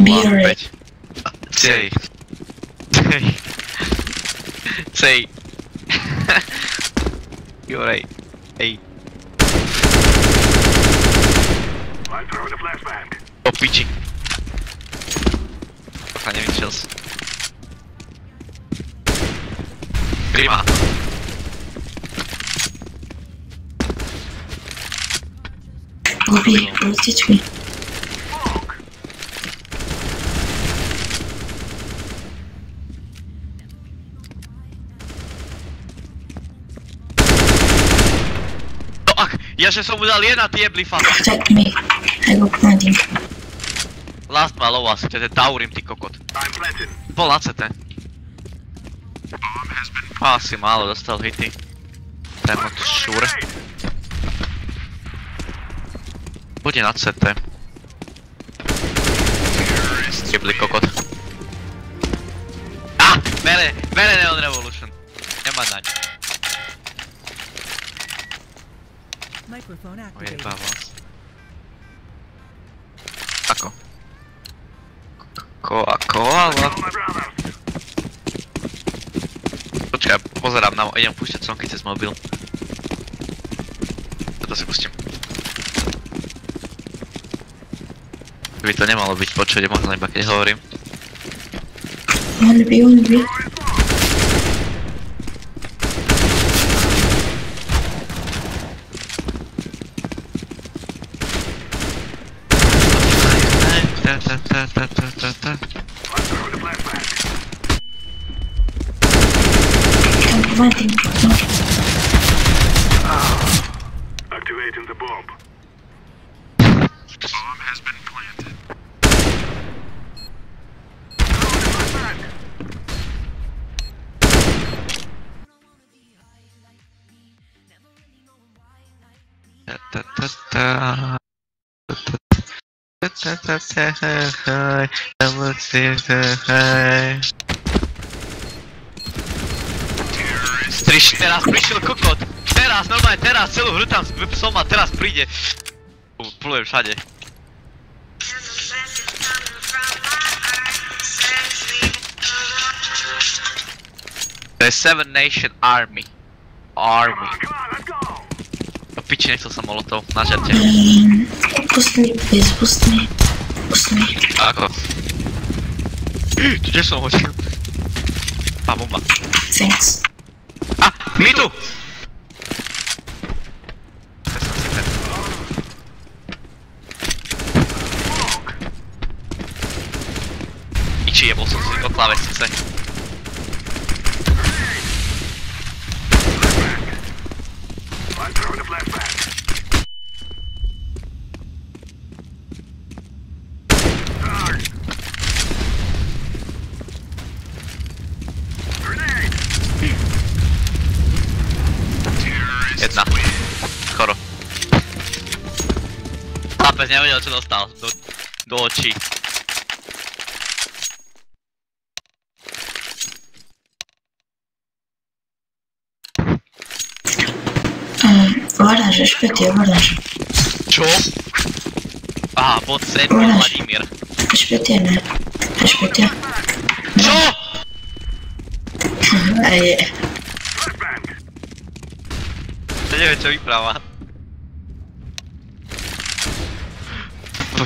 5. Cej. Cej. Jurej. Ej. O piči. Trocha nevyšiel si. Prima. Obi, utíč mi. No ach, ja že som mu dal jedna, ty jebli fan. Protect me. I go planting. Last ma low asi, ten Taurim, ty kokot. Bol na CT. Asi málo dostal hity. Ten od šúr. Bude na CT. Jebli kokot. Ah! Mere Neon Revolution. Nemá naň. Ojebá vás. Ako? Ale... Počkaj, pozerám na... idem púšťať sonky cez mobil. Toto si pustím. By to nemalo byť počuť, možno iba keď hovorím. On B. I'm planting. Activating the bomb. Bomb has been planted. Teraz prišiel kokot. Teraz, normálne teraz, celú hru tam som a teraz príde. Pulujem všade. To je Seven Nation Army. No piči, nechcel som molotov, na žerte. Pust me, please, pust me. Ako? Kde som hodil? Bomba. Thanks. Ah, my tu! Piči, jebol som si do klávesnice. Jedna. Skoro. Chlapec nevedel, čo dostal. Do očí. Vardáš, rešpektie, vardáš. Čo? Aha, bod 7, Vladimír. Rešpektie, ne. Rešpektie. Čo? Aj. To neviem, čo vypráva.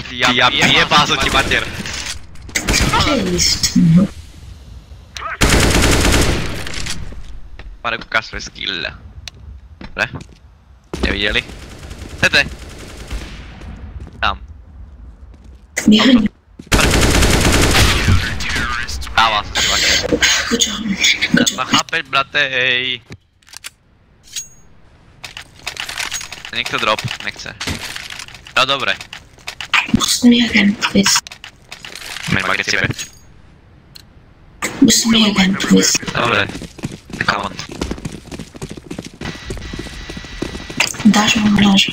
Jebá som ti mater. Taste. Marek, ukáž svoj skill. Dobre. Nevideli? Tete. Tam. Behind you. Dáva sa čovake. Good job. Ma chápeť, brate, hej. Niekto drop, nechce. No dobre. Boost me again, please. Meň ma tebe. Boost me again, please. Dobre. Come on. Dáš mu mláž.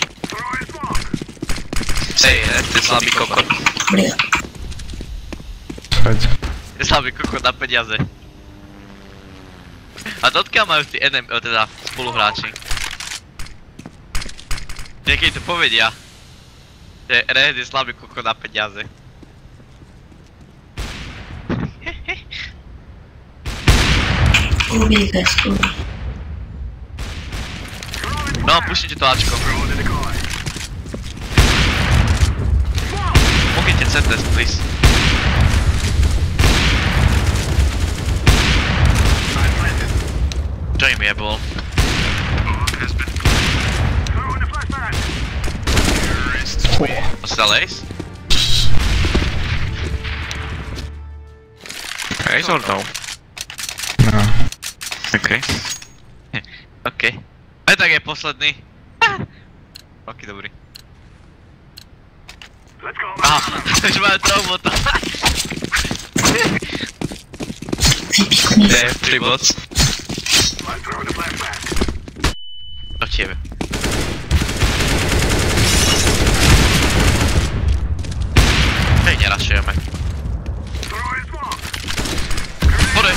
Hej, ty slabý kokot. Dobrý. Ty slabý kokot na peniaze. A to odkiaľ majú tí teda spoluhráči? Niekedy to povedia. Že Red je slabý kokot na peniaze. Ubi, guys, ubi. No, pustite to Ačko. Mognite CT, please. Čo im jebol? Ostal Ace? Ace or no? No. Okej. Okej. Aj tak je posledný. Ok, dobrý. Aha, už majú trobota. Vypikni. Je, 3 bots. Do tebe. Hej, nerašujeme. Podej.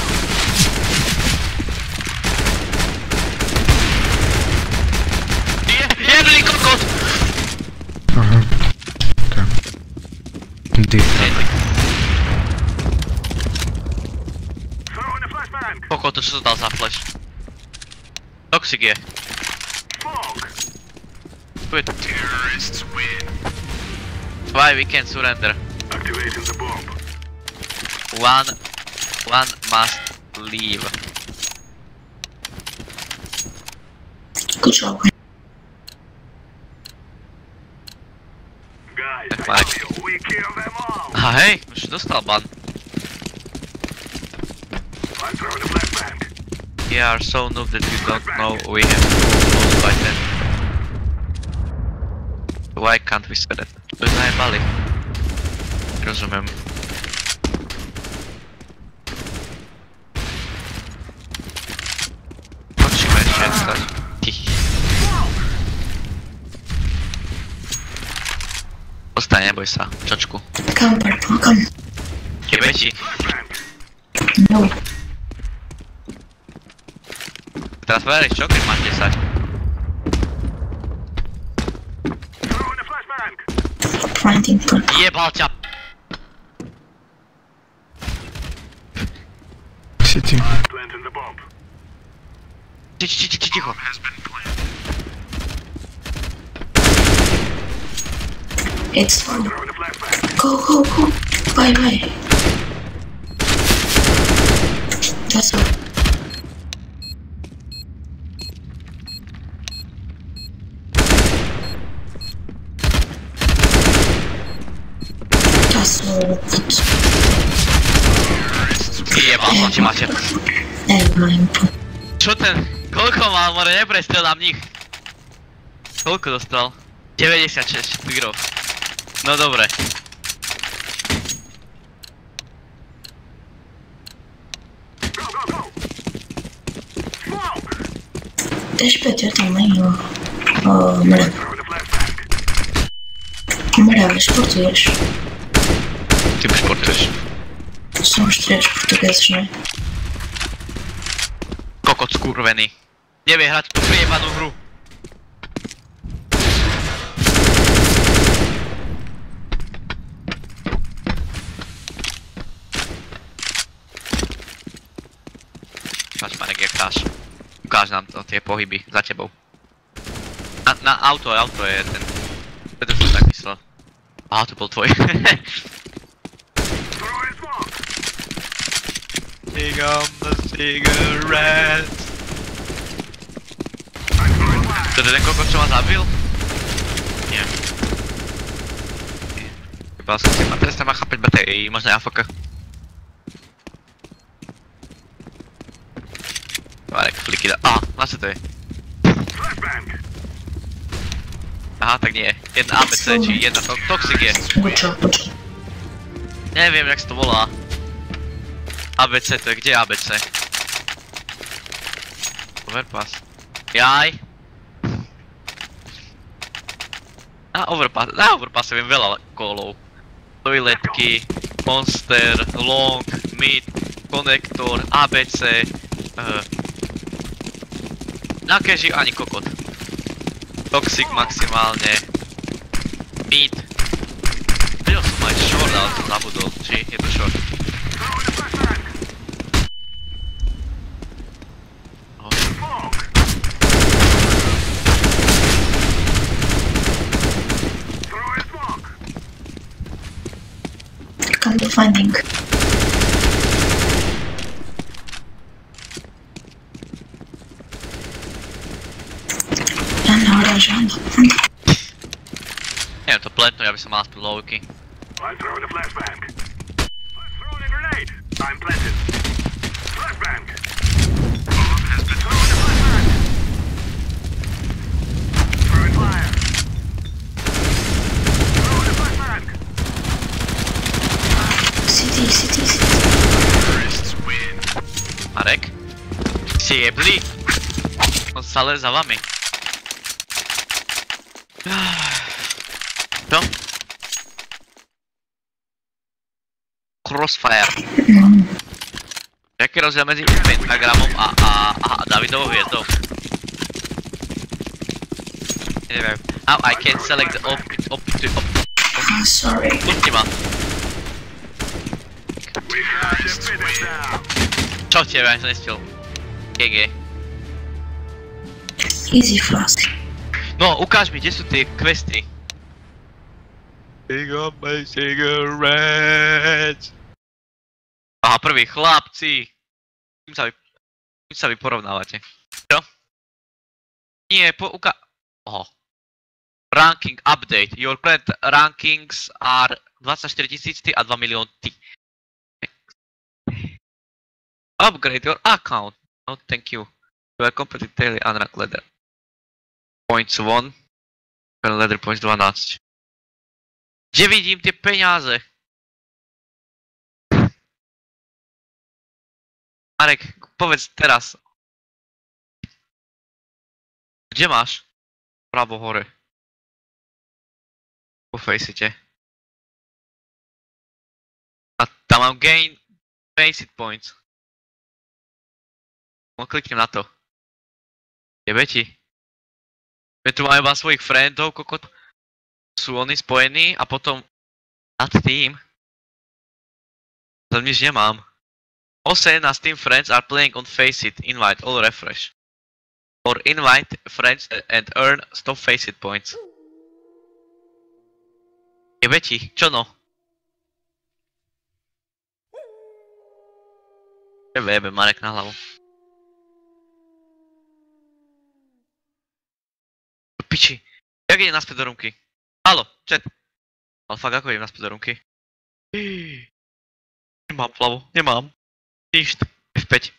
Jebný kokot! Aha. Tam. Dýcha. Kokot, to čo to dal za flash? Toxic je. Tu je to. Why we can't surrender? One must leave. Good job. A hej, už dostal ban. We are so noob that we don't know we have most by that. Why can't we say that? To je zajebali. Rozumiem. Počíme ešte stať. Ostaň, neboj sa, čočku. Come, purple, come. Jebe ti. No. Teraz veriš čo, keď máš 10? Finding purple. Jebal ťa! City. Ticho. It's fun. Go. Bye. That's all. That's all. Jebal som ti, máte. Nevermind. Čo ten? Koľko mal, more, neprestrelám nich. Koľko dostal? 96 tigrov. No dobre. Deixa eu ter também o Maravilha. Maravilha, português. Ty športuješ. São os três portugueses, não é? Kokot skurvený. Nevie hrať tú priebanú hru. Pač Marek, jak hráš. Ukáž nám to, tie pohyby za tebou. Na auto je ten. Preto som tak myslel. Aha, to bol tvoj. Take on the cigarettes. To je ten kokot, čo ma zabil? Nie. Chyba skúsim ma teraz tam má chápať batérii, možno AFK. Marek, fliky dá. Aha, na čo to je? Aha, tak nie. Jedna ABC, či jedna Toxic je. Good job. Neviem, jak sa to volá. ABC, to je kde ABC? Overpass. Jaj. Na Overpasse viem veľa kolov. Toiletky, Monster, Long, Mid, Konektor, ABC. Na cashi ani kokot. Toxic maximálne. Mid. Vedel som aj short, ale to zabudol. Či je to short? can do finding. Áno, oranžová. Neviem to plentnúť, aby som mal aspoň lowky. I'm throwing a flashbang. I'm throwing a grenade. I'm planted. Flashbang. Bomb has been thrown a flashbang. Throwing fire. Throwing a flashbang. City. Terrorists win. Marek? Si jebli? On stále za vami. Čo? Crossfire. Jaký rozdiel medzi Pentagramom a Davidovou hviezdou? Neviem. How I can select the Sorry. Pusti ma. We got to finish now. Čo tebe, ani som nestil. GG. Easy flask. No, ukáž mi, kde sú tie questy. Pick up my cigarettes. Aha, prvý, chlapci. Kým sa vy porovnávate? Čo? Nie, Oho. Ranking update. Your current rankings are 24 000 a 2 milióny. Upgrade your account. No, thank you. You are completed daily unranked ladder. Points 1. Ladder points 12. Kde vidím tie peniaze? Marek, povedz teraz. Kde máš? Pravo hore. Po Faceit. A tam mám gain Faceit points. No kliknem na to. Jebe ti. My tu máme iba svojich friendov, kokot. Sú oni spojení a potom nad tým tam nič nemám. All Sane and Steam friends are playing on Faceit. Invite all refresh. Or invite friends and earn stop Faceit points. Jebe ti, čo no? Jebe, Marek na hlavu. Piči, jak ide naspäť do roomky? Haló, chat. Ale fakt ako idem naspäť do roomky? Nemám hlavu, nemám. Ništ, F5.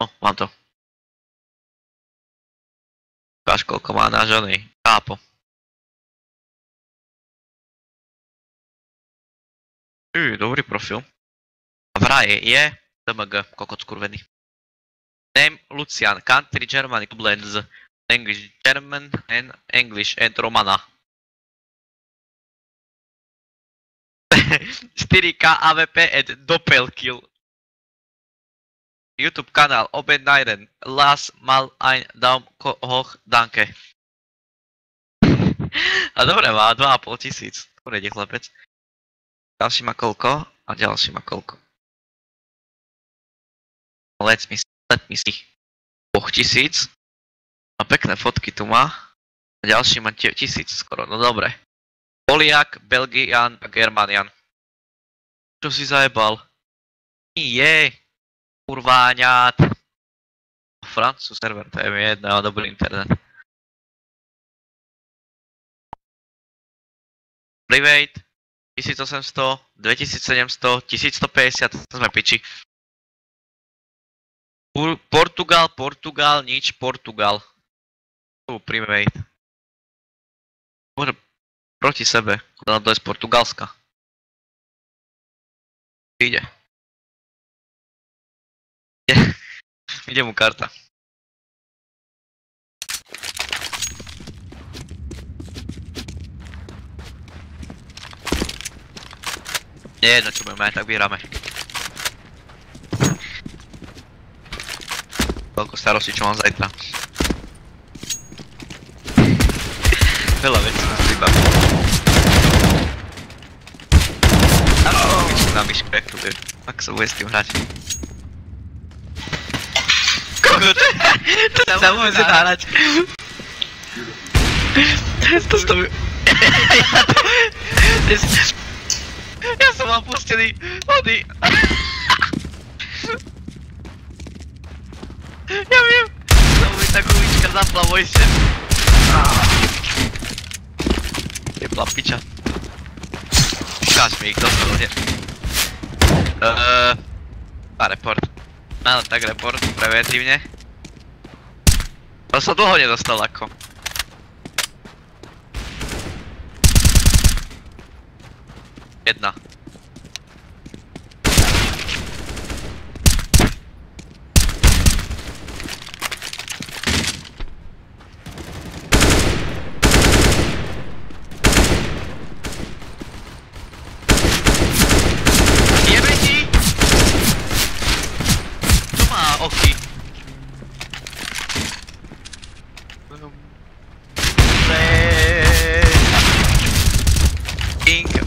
No, mám to. Ukáž koľko má náš onej, kápo. Dobrý profil. A vraj je DMG, kokot skurvený. Name Lucian, country Germany, blends English, German and English and Romana. 4K AWP and Doppelkill. YouTube kanál Oben Naiden, Las mal ein Daumen hoch, danke. A dobre má, 2500. Dobre, ide chlapec. Ďalší má koľko? A ďalší má koľko? Let me see. 2000. A pekné fotky tu má. A ďalší má 1000 skoro, no dobre. Poliak, Belgian a Germanian. Čo si zajebal? Nie. Kurváňat. Francúz server, to je mi jedno, ale dobrý internet. Private. 1800, 2700, 1150, to sme piči. Portugal, nič, Portugal. Private. Môže proti sebe, to je z Portugalska. Ide. Ide mu karta. Nie jedno čo budeme, aj tak vyhráme. Veľko starosti čo mám zajtra. Veľa vecí nás vybaví. Na myške, ak sa bude s tým hrať. Kokot! To sa môže nahrať. To Ja som mám pustený vody. Ja viem. To bude tá gulička zapla môj sen. Jebla piča. Ukáž mi ich doslovne. A report. Áno, tak report, preventívne. To som dlho nedostal ako. Jedna. Jebe ti! Tu má oky.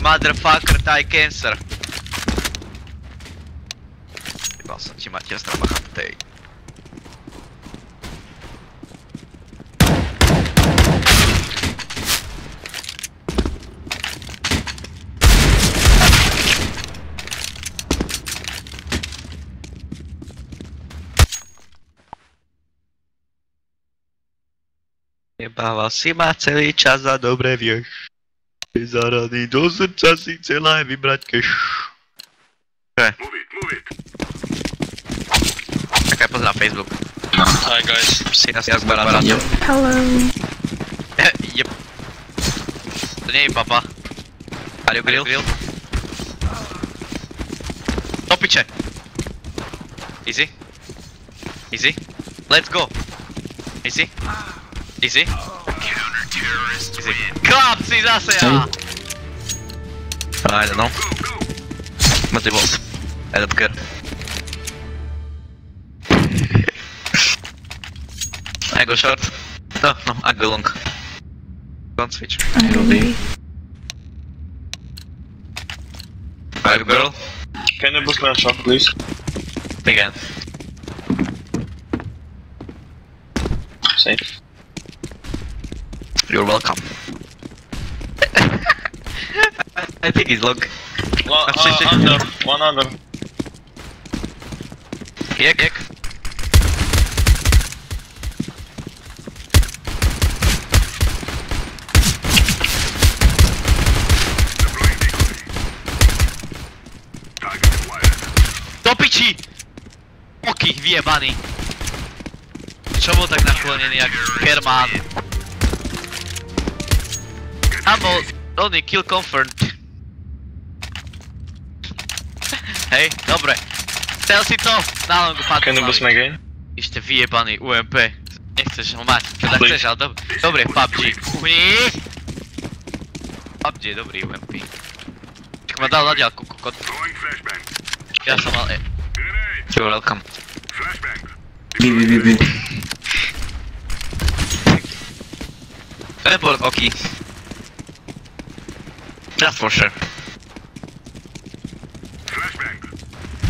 Motherfucker, Thai cancer. Jebal som ti Matias na machatej. Jebával si ma celý čas a dobre vieš. Za rady do srdca si chcela aj vybrať keš. Move it. Čakaj, pozrám Facebook. Hi guys. Si nás zbará. Hello. Jep. To nie je papa. Are you grill? Do piče. Easy. Easy. Let's go. Easy. Easy. Easy. Chlapci, zase ja! I don't know. But it was. I don't care. I go short. No, I go long. Don't switch. I go B. Five girl. Can you boost me on shop, please? Again. Safe. You're welcome. I think he's long. One under. Jek. Do piči! Oky, vyjebaný. Čo bol tak naklonený jak Herman? Tam bol only kill confirmed. Hej, dobre. Chcel si to? Na longu padl. Can you boost me again? Ešte vyjebaný UMP. Nechceš ho mať, teda chceš, ale dobre, PUBG. Uhni! PUBG je dobrý UMP. Čak ma dal na ďalku, kokot. Ja som mal You're welcome. B. Report oky. Just for sure.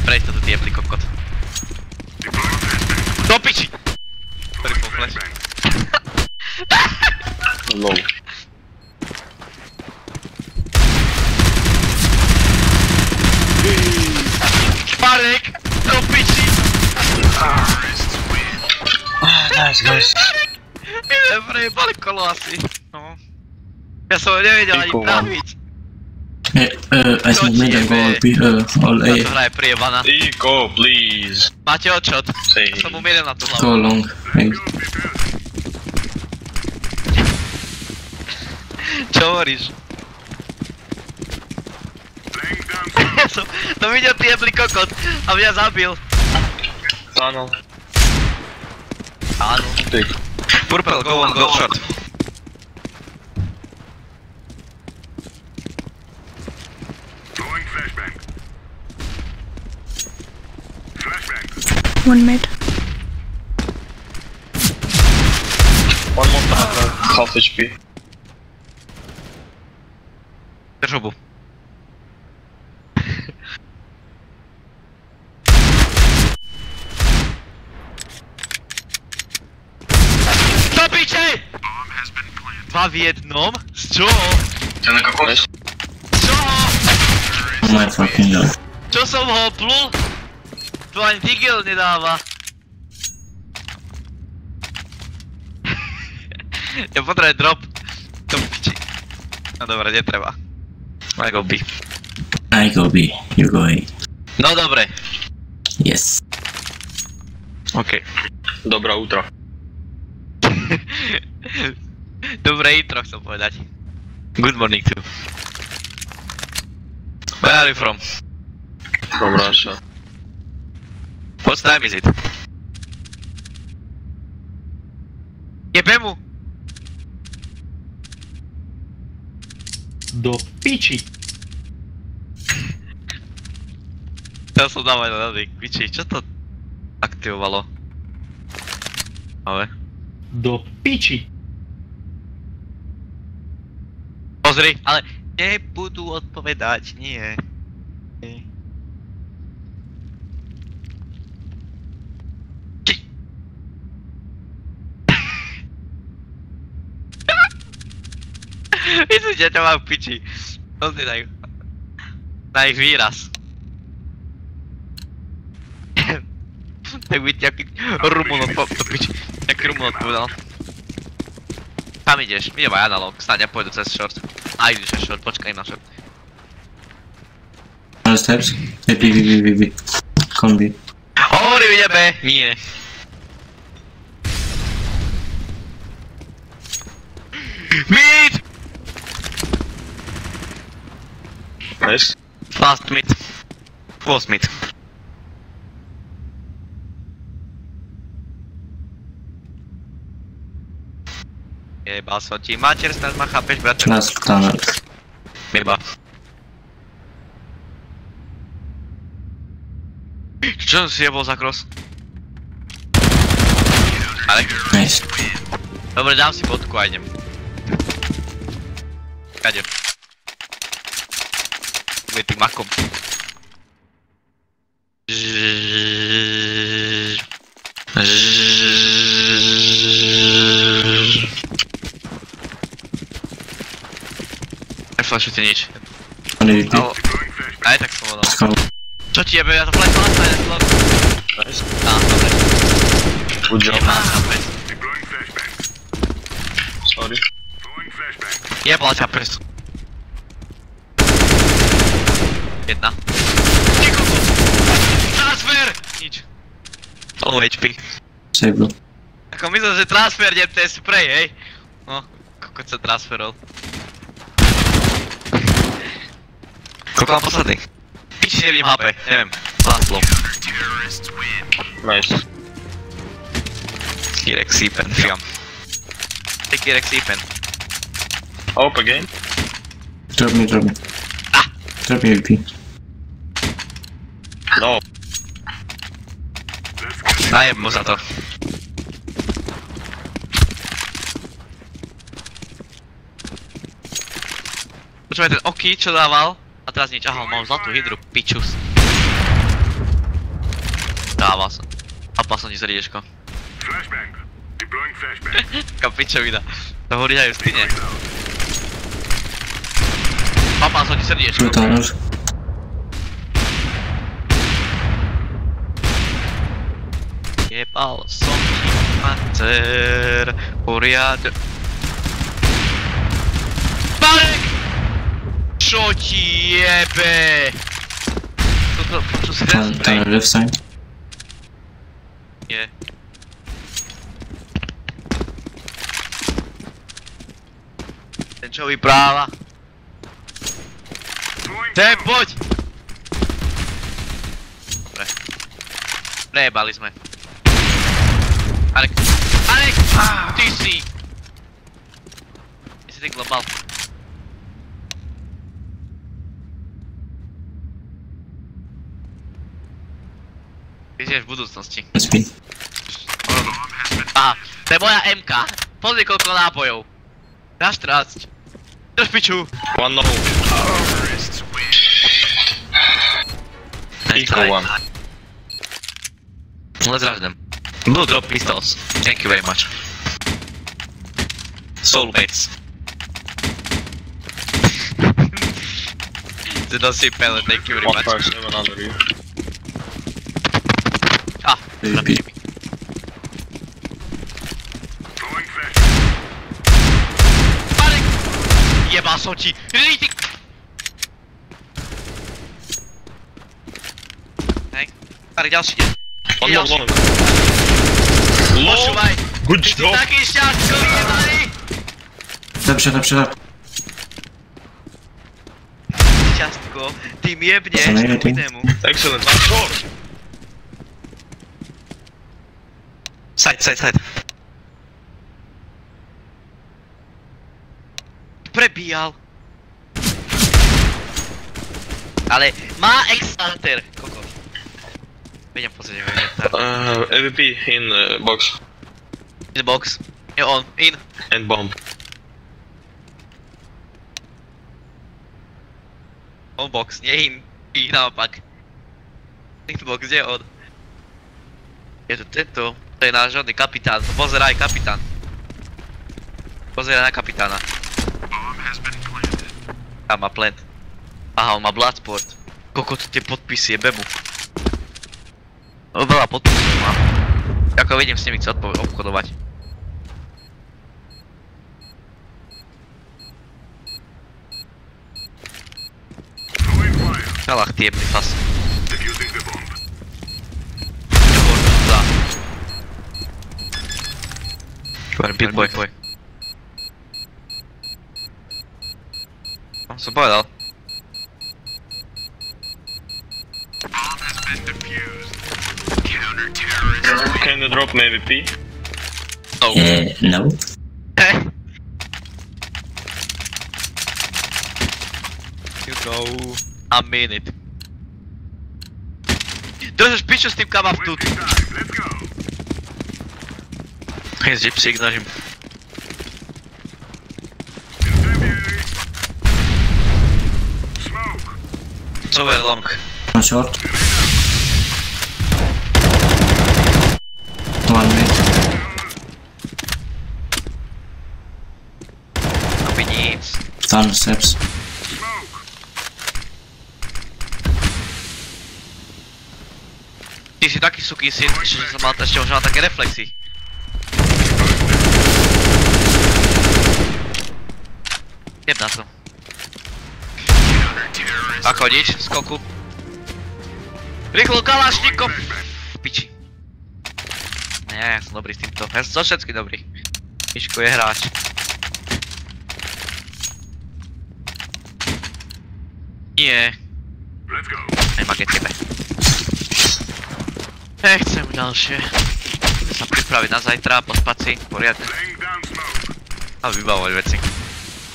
Prejď to tu tiepli, kokot. Do piči! Triple flash. Low. Marek! Do piči! Nice guys. My sme prejebali kolo asi. No. Ja som ho nevedel ani trafiť. I smoke mid and go all A. Táto hra je priebaná. Eco, please. Máte odšot? Say. Som mu mieril na tú hlavu. Go long. Thanks. Čo hovoríš? Ja som to videl tiepli kokot a mňa zabil. Tunnel. Áno. Big. Purple, go on, go short. One mid. One more tunnel. Half HP. Drž hubu. Do piče! Dva v jednom? Z čoho? Ten ako konec. Z my fucking god. Čo som ho plul? Tu ani digel nedáva. Ja potrebujem drop. To piči. No dobré, netreba. I go B. I go B, you go A. No dobre. Yes. OK. Dobrá útra. Dobré intro chcem povedať. Good morning too. Where are you from? From Russia. What time is it? Jebe mu! Do piči! Chcel som dávať na nady, piči, čo to aktivovalo? Ale... Do piči! Pozri, ale nebudú odpovedať, nie. Či... Myslím, že ťa mám v piči. Pozri na ich výraz. Tak by nejaký Rumun odpovedal. Kam ideš? Idem aj analog, snáď ja pôjdu cez short. A ideš cez short, počkaj na short. On the steps? B, B, B, B, B. Con B. Hovorím, ide B! Nie. Mid! Nice. Last mid. Fourth mid. Jebal som ti, mater, snad ma chápeš, bratr? Last tunnel. Jeba. Čo som si jebol za cross? Ale... Nice. Dobre, dám si bodku a idem. Kade? Bude tým makom. Neflashu ti nič. On the VP. Aj tak som vodol. Skull. Čo ti jebe, ja to flash last time, vlog. Nice. Á, dobre. Good job. Jebal ťa pes. Deploying flashbang. Sorry. Throwing flashbang. Jebal ťa pes. Jedna. Ty kokos! Transfer! Nič. Low HP. Save blue. Ako myslel, že transfer, nie ten spray, hej? No, kokot sa transferol. Koľko mám posledný? Piči, nevidím HP, neviem. Záslo. Nice. Kirek Sipen, fiam. Ty Kirek Sipen. Hope again. Drop me, drop me. Ah! Drop me VP. No. Najem mu za to. Počúvaj ten oky, čo dával. A teraz nič, aha, mám zlatú hydru, pičus. Dával som. Apal som ti srdiečko. Flashbang. Deploying flashbang. Kam pičovina. To hovorí aj Justine. Apal som ti srdiečko. Two tunnels. Jebal som ti mater. Poriad. Marek! Čo ti jebe? Čo si ten spray? Tunnel left side. Nie. Ten čo vypráva? Ten poď! Dobre. Prejebali sme. Arek! Arek! Ty si! Ty si ten global. Ty si v budúcnosti. SP. Aha, to je moja MK. Pozri koľko nábojov. Dáš 14. Drž piču. One no. Equal one. Let's rush them. Blue drop pistols. Thank you very much. Soulmates. to nosí pellet, thank you very much. 157 under you. Ah, AVP. Throwing flash. Marek! Jebal som ti! Ty! Hej, Marek, ďalší deň. One more. Počúvaj! Good Ty si job. taký šťastkový jebaný! Shut up. Šťastko, ty mi jebneš To nejde, tomu ty. inému. Excellent. Last shot. Side. Prebíjal. Ale má exalter, kokos. Vidím pozrieť, AVP in box. In box. Je on, in. And bomb. On box, nie in. I naopak. In box, je on. Je to tento. To je náš rodný kapitán. Pozeraj, kapitán. Pozeraj na kapitána. Tam má plant. Aha, on má Bloodsport. Koľko tu tie podpisy, jebe mu. No, veľa podpisov má. Ako vidím, s nimi chce obchodovať. Throwing fire. Kalach, ty jebný fas. Defusing the bomb. Big boy. No, som povedal. Can you drop me AVP? No. No. You know, I mean it. Držíš piču s tým kabam tu. Wasting time. Let's go. Ježiš, ignožím. Incendiary. Smoke. Somewhere long. One short. One mid. Aby nic. Thunder steps. Smoke. Ty si taký suký syn, že som mal ešte možno také reflexy. Jeb na to. Ako ideš? Skoku. Rýchlo Kalašníkov! Piči. Nie, ja som dobrý s týmto. Ja som so všetky dobrý. Miško je hráč. Nie. Let's go. Nemá ke tebe. Nechcem ďalšie. Chcem sa pripraviť na zajtra, pospať si, poriadne. Laying down smoke. A vybavovať veci.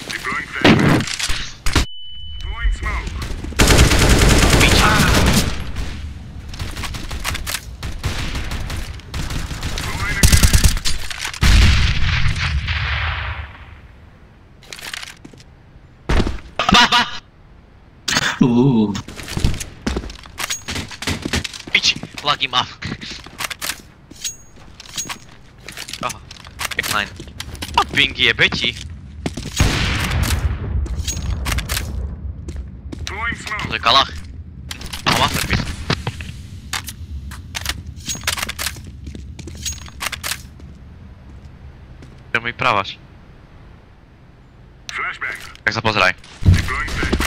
Deploying flashbang. Throwing smoke. Piča. Throwing a grenade. Ba! Piči, laggy mám. Aha, Back9. A ping je beti. Throwing To smoke. je kalach. A masterpiece. Čo mi právaš? Flashbang. Tak sa pozeraj. Deploying flashbang.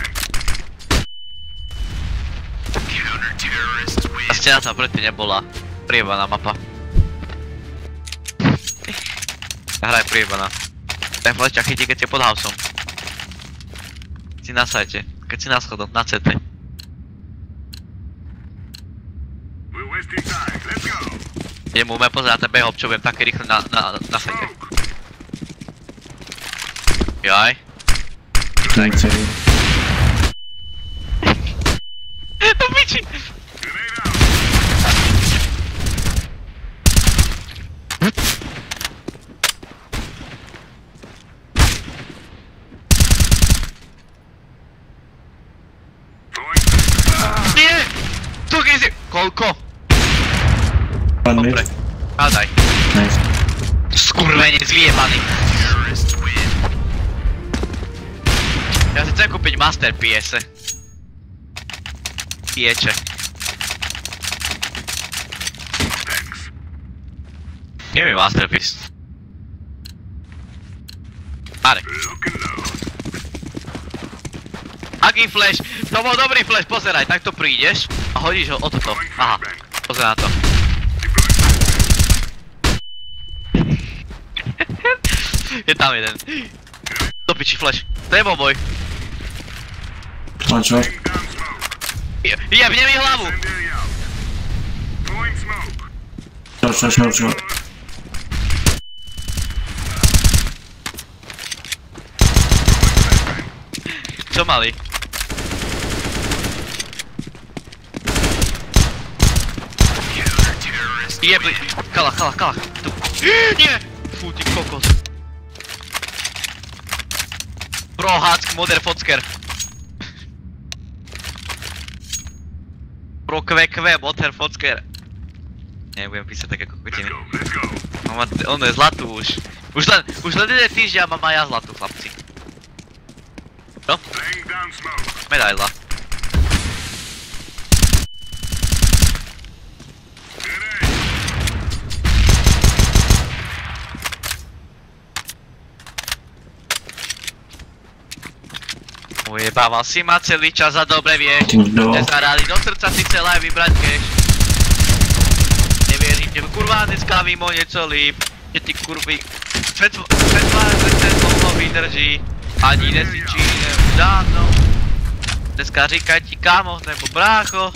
Tá scéna tam predtým nebola priebaná mapa. Tá hra je priebaná. Ten flešťa chytí, keď je pod houseom. Si na sajte, keď si na schodom, na CT. We're wasting time. Let's go. Idem pozerať ten behop, čo budem také rýchle na sajte. Smoke. Jaj. Doing very. To piči! Grenade out. Throwing. Nie! Tu si! Koľko? One mid. Dobre. Hádaj. Nice. Skurvenec vyjebaný. Ja si chcem kúpiť Masterpiece. Pieče. Give me masterpiece. Marek. Aký flash? To bol dobrý flash, pozeraj, takto prídeš a hodíš ho o toto. Aha, pozeraj na to. Je tam jeden. Do piči flash. To je boj. One shot. Jebne mi hlavu! Shot. Čo mali? Jebli! Kala! Tu! Nie! Fú, ty kokos! Pro hack, motherfocker! Pro QQ, motherfocker! Nebudem písať také kokotiny. On je zlatú už. Už len jeden týždeň mám aj ja zlatú, chlapci. No? Medaila. Ujebával si ma celý čas a dobre vieš. Nezarali do srdca si chcel aj vybrať cash. Nevieš, že kurva dneska vím o niečo líp. Že ty kurvy pretváraš, že ten dlouho vydrží. Ani nesičí, neviem dávno. Dneska říkaj ti kámo, nebo brácho.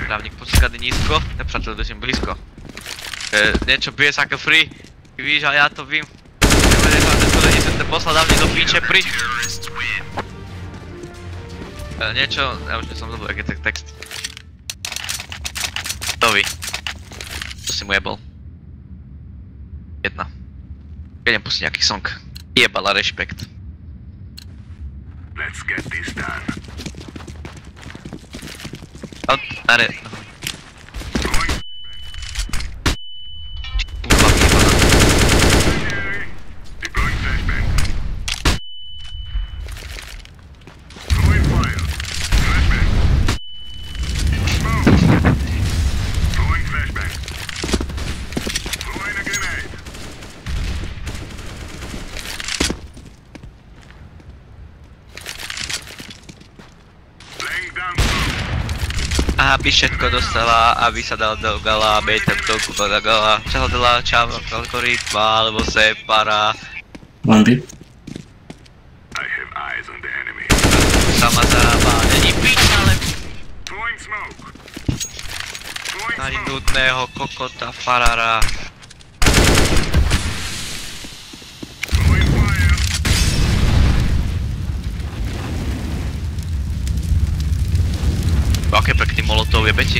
Právnik počkady nízko, nepřátel držím blízko. Niečo bije sa ako free, ty víš a ja to vím. Neviem, som te poslal dávne do píče pryč. Niečo, ja už som zabudol, aký je text. To ví. To si mu jebol. Jedna. Idem pustiť nejaký song. Jebala rešpekt. Let's get this done. Are... Deploying flashbang. Throwing fire. Flashbang. Smoke. Throwing flashbang. Throwing a grenade. Laying down smoke. Aby všetko dostala, aby sa dal do gala, aby ten toku do gala. Čo hodila čavo, algoritma, alebo separa. One B. I have eyes on the enemy. Sama zarába, není pič, ale... Throwing smoke. Throwing Ani smoke. nudného kokota farara. Throwing fire. Aké pekný molotov je beti.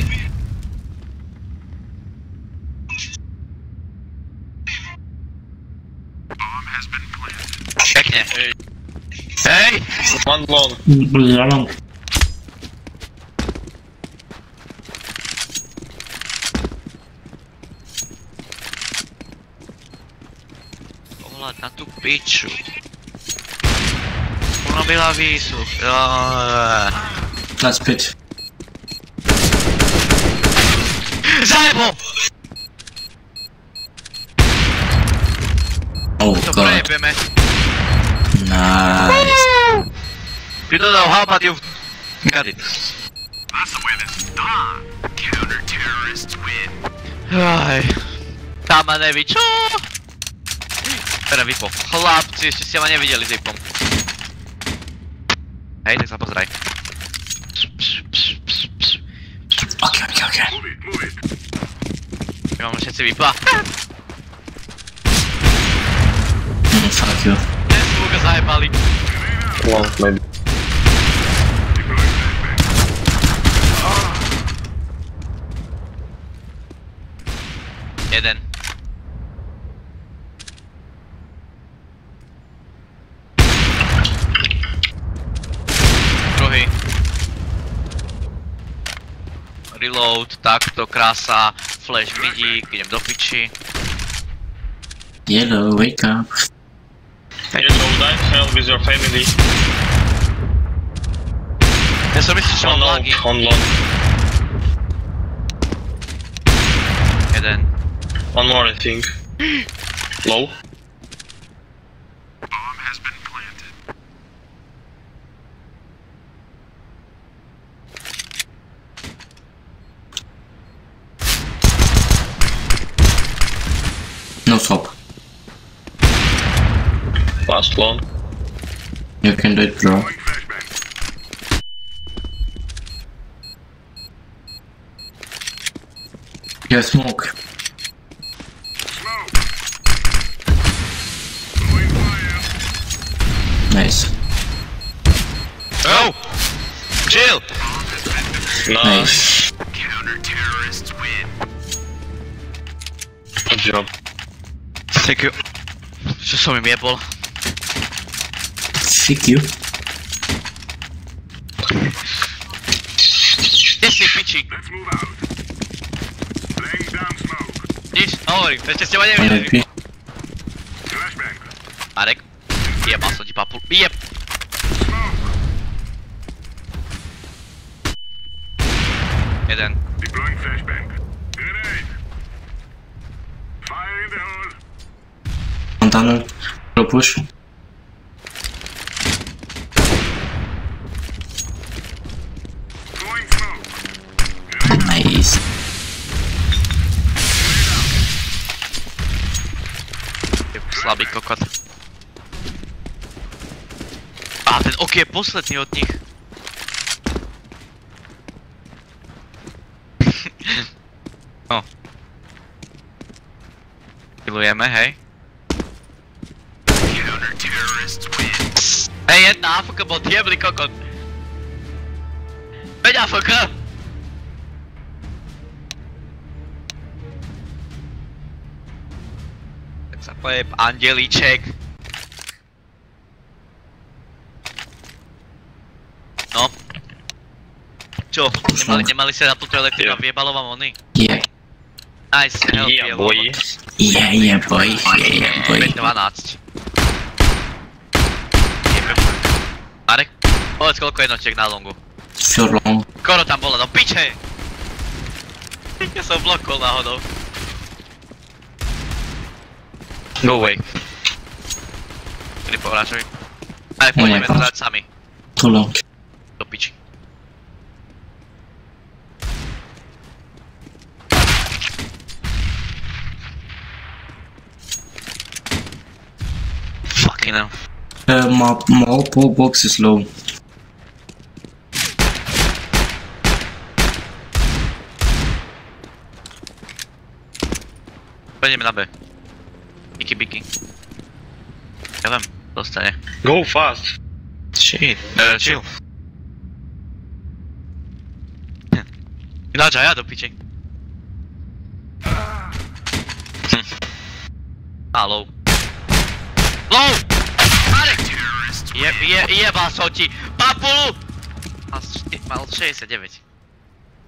Pekne. Hej! One long. Long. Pohľad na tú piču. Urobila výsuch. Last pit. Zajebo! Oh To god. prejebeme. Nice. You don't know how about you... Got it. That's the way this is done. Counter-terrorists win. Aj. Tam ma neví, čo? Berem vypo. Chlapci, ešte ste ma nevideli s vypom. Hej, tak sa pozeraj. Okay. Move it. My máme všetci vypa. Fuck you. Dnes Luka zajebali. Long, maybe. Deploying flashbang. Jeden. Druhý. Reload, takto, krása, flash midík, idem do piči. Yellow, wake up. Yellow, dine hell with your family. Ja som myslel, že mám lagy. On long. Jeden. One more, I think. Low. Bomb has been planted. No swap. Last one. You can do it, bro. Going flashbang. Yeah, smoke. Smoke. Throwing fire. Nice. Oh! Chill! Nice. Counter-terrorists win. Good job. Thank you. Čo som im jebol? Fuck you. Kde si piči? Let's move out. Laying down smoke. Nič, hovorím, ešte ste ma nevideli. MVP. Flashbang. Marek, jebal som ti papu. Jeb! Smoke. Jeden. Deploying flashbang. Grenade. Fire in the hole. One tunnel. Pro push. Throwing smoke. Nice. Slabý kokot. A ten ok je posledný od nich. No. Kilujeme, hej. Counter-terrorists win. Hej, jedna AFK bol diebli kokot. Veď AFK! Tak sa pojeb, andelíček. No. Čo? Nemali sa na túto elektrínu a vyjebalo vám oni? Yeah. Nice, help Yeah, boy. Yeah, boy. Yeah, boy. 5-12. Marek, povedz koľko jednotiek na longu. So long. Skoro tam bolo, no piče! Ja som blokol náhodou. Go away. Kedy povráčovi. Marek, Oh my pôjdeme to gosh. dať sami. Too long. Do piči. Fucking hell. My Oppo box is low. Pôjdeme na B. Biki. Ja viem, dostane. Go fast. Shit. Chill. Ináč aj ja do piči. Low. Low! Marek! Jebal som ti! Papulu! Mal 69.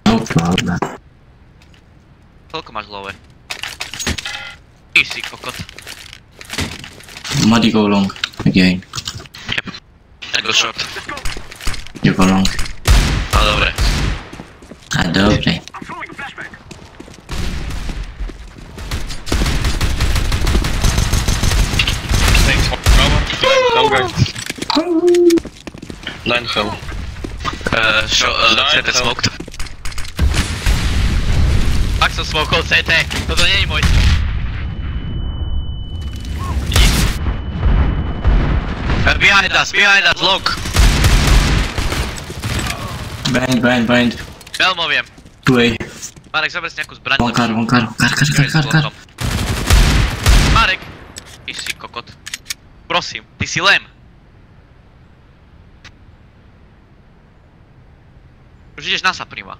No problem. Koľko máš lowe? Ty si kokot. Muddy go long. Again. Ja go short. You go long. No dobre. A dobre. I'm throwing a flashbang. Thanks for cover. Hell, guys. Line hell. CT smoked. Ak som smokol CT, toto nie je môj smok. Behind us, look. Bind. Veľmo viem. 2A. Marek, zober si nejakú zbraň. One car. Marek! Ty si kokot. Prosím, ty si lem. Už ideš na sa prima.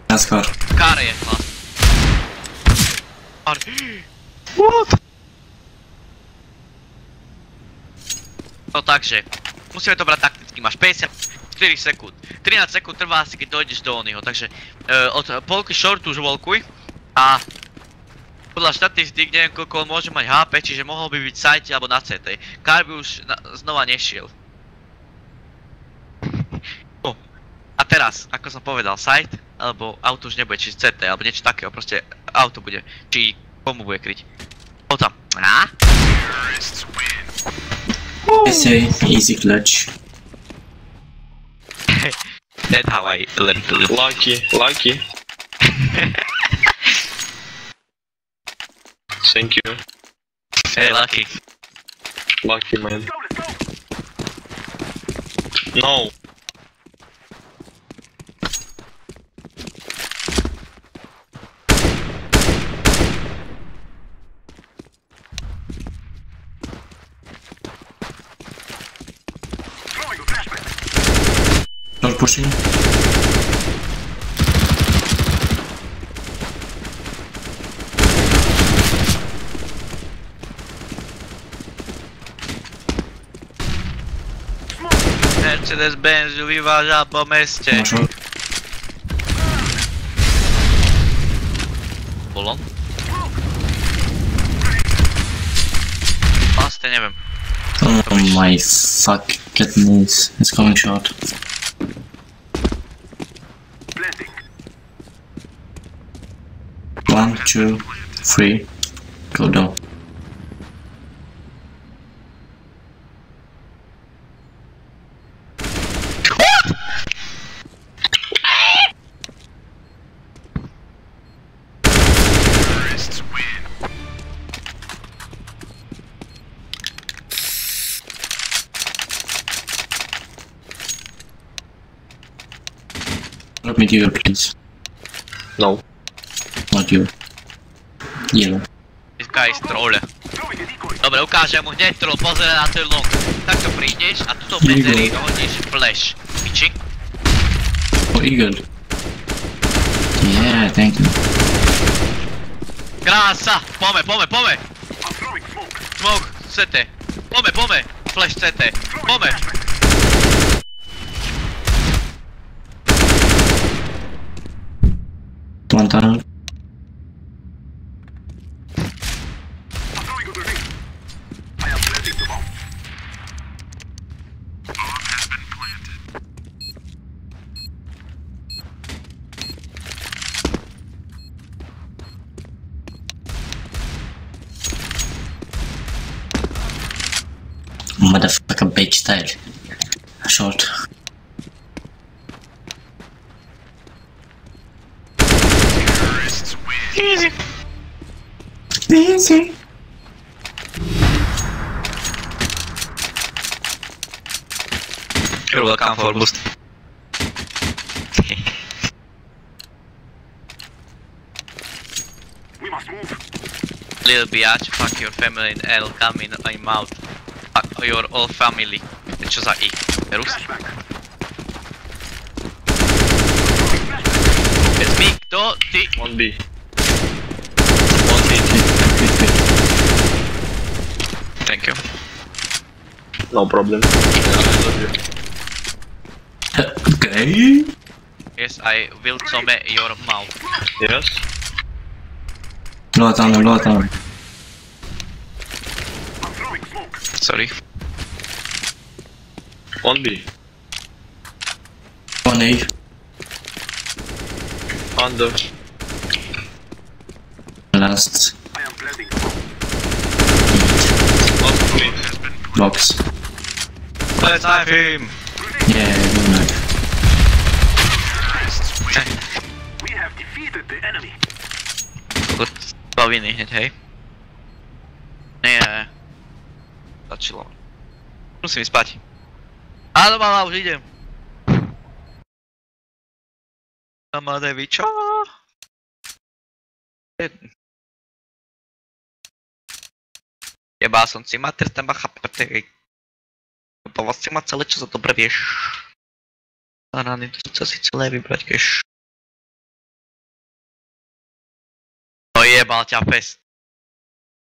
NASCAR. Káre je hlas. What? No takže, musíme to brať takticky, máš 54 sekúnd. 13 sekúnd trvá asi, keď dojdeš do onyho, takže od polky shortu už volkuj a podľa štatistík neviem koľko on môže mať HP, čiže mohol by byť v site alebo na CT. Kár by už znova nešiel. teraz, ako som povedal, site, alebo auto už nebude, či CT, alebo niečo takého, proste auto bude, či komu bude kryť. O tam. Á? Easy clutch. That's how I learned to live. Lucky. Thank you. Hey, lucky. Lucky, man. Go, let's go. No. Throwing a flashbang. Not pushing. Mercedes-Benz vyváža po meste. No short. Bolo? Vlastne neviem. Oh my fuck, goodness. It's coming short. Blending. 1, 2, 3. Go down. Drop me dual, please. No. Not you. Yellow. This guy is troll. Throwing a decoy. Dobre, ukážem mu hneď troll, pozeraj na ten long. Takto prídeš a tuto medzery hodíš flash. Piči. Oh, eagle. Yeah, thank you. Krása! Pome. I'm throwing smoke. Smoke, CT. Pome. Flash CT. Pome. One tunnel. I'm throwing a grenade. I am planting the bomb. Motherfucker bait style. Short. Easy. You're welcome for boost. We must move. Little biatch, fuck your family in L, come in my mouth. Fuck your whole family. Čo za ich? Rus? Flashbang. Speak, to, ty. 1B. Thank you. No problem. I love you. Okay. Yes, I will some your mouth. Yes? Low tunnel. I'm throwing smoke. Sorry. 1B. 1A. Under. Last. I am planting the bomb. Last green. Box. Let's knife him! Yeah, good knife. We have defeated the enemy. Kokot, 2 viny hneď, hej? Nie. Stačilo. Musím ísť spať. Áno, mama, už idem. Mama, Devičo. Jebá som si mater, ten bacha prtej. Po vás si ma celé čas dobre vieš. A rány, to chce si celé vybrať, keš. No jebal ťa pes.